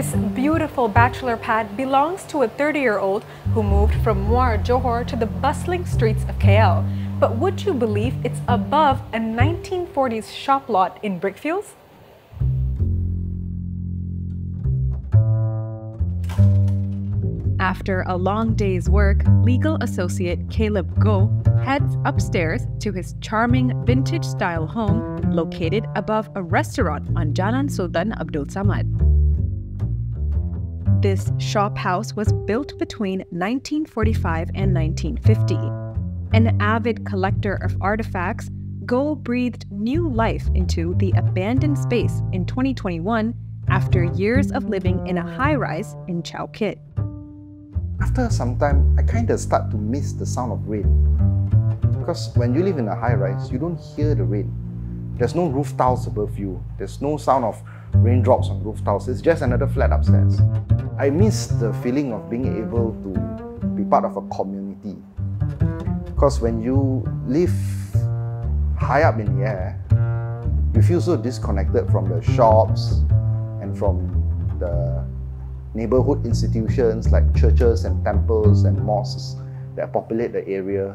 This beautiful bachelor pad belongs to a 30-year-old who moved from Muar, Johor to the bustling streets of KL. But would you believe it's above a 1940s shop lot in Brickfields? After a long day's work, legal associate Caleb Goh heads upstairs to his charming vintage-style home located above a restaurant on Jalan Sultan Abdul Samad. This shop house was built between 1945 and 1950. An avid collector of artifacts, Goh breathed new life into the abandoned space in 2021 after years of living in a high-rise in Chao Kit. After some time, I kind of start to miss the sound of rain. Because when you live in a high-rise, you don't hear the rain. There's no roof tiles above you. There's no sound of raindrops on roof tiles. It's just another flat upstairs. I miss the feeling of being able to be part of a community. Because when you live high up in the air, you feel so disconnected from the shops and from the neighborhood institutions like churches and temples and mosques that populate the area.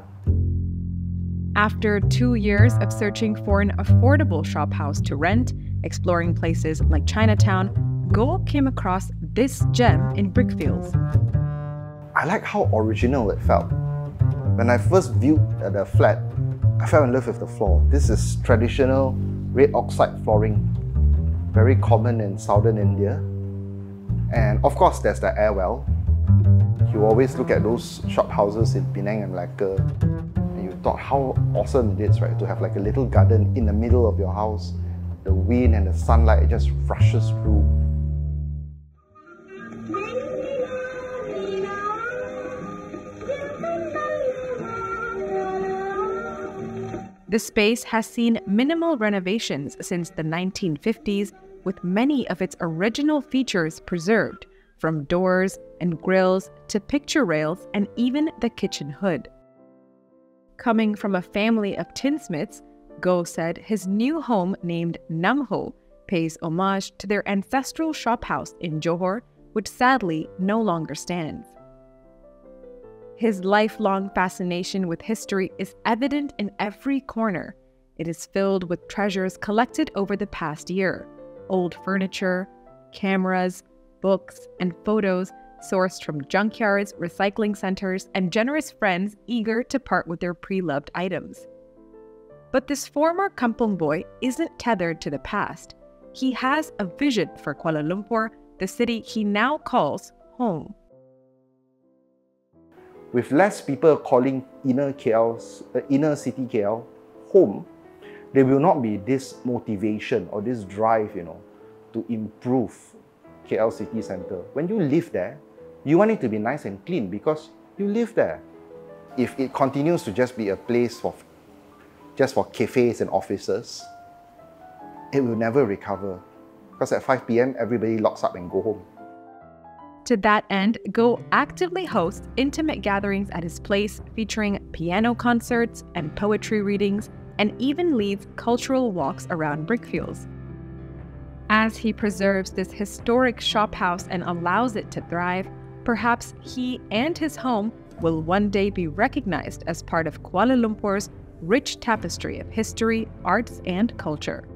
After 2 years of searching for an affordable shop house to rent, exploring places like Chinatown, Goh came across this gem in Brickfields. I like how original it felt. When I first viewed the flat, I fell in love with the floor. This is traditional red-oxide flooring, very common in southern India. And of course, there's the air well. You always look at those shop houses in Penang and Malacca, and you thought how awesome it is, right? To have like a little garden in the middle of your house. The wind and the sunlight, it just rushes through. The space has seen minimal renovations since the 1950s, with many of its original features preserved, from doors and grills to picture rails and even the kitchen hood. Coming from a family of tinsmiths, Goh said his new home named Nam Ho pays homage to their ancestral shop house in Johor, which sadly no longer stands. His lifelong fascination with history is evident in every corner. It is filled with treasures collected over the past year. Old furniture, cameras, books, and photos sourced from junkyards, recycling centers, and generous friends eager to part with their pre-loved items. But this former kampung boy isn't tethered to the past. He has a vision for Kuala Lumpur, the city he now calls home. With less people calling inner city KL home, there will not be this motivation or this drive, to improve KL city centre. When you live there, you want it to be nice and clean because you live there. If it continues to just be a place just for cafes and offices, it will never recover. Because at 5 p.m, everybody locks up and go home. To that end, Goh actively hosts intimate gatherings at his place featuring piano concerts and poetry readings, and even leads cultural walks around Brickfields. As he preserves this historic shop house and allows it to thrive, perhaps he and his home will one day be recognized as part of Kuala Lumpur's rich tapestry of history, arts, and culture.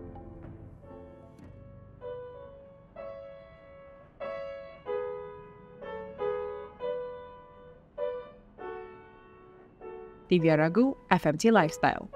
Theevya Ragu, FMT Lifestyle.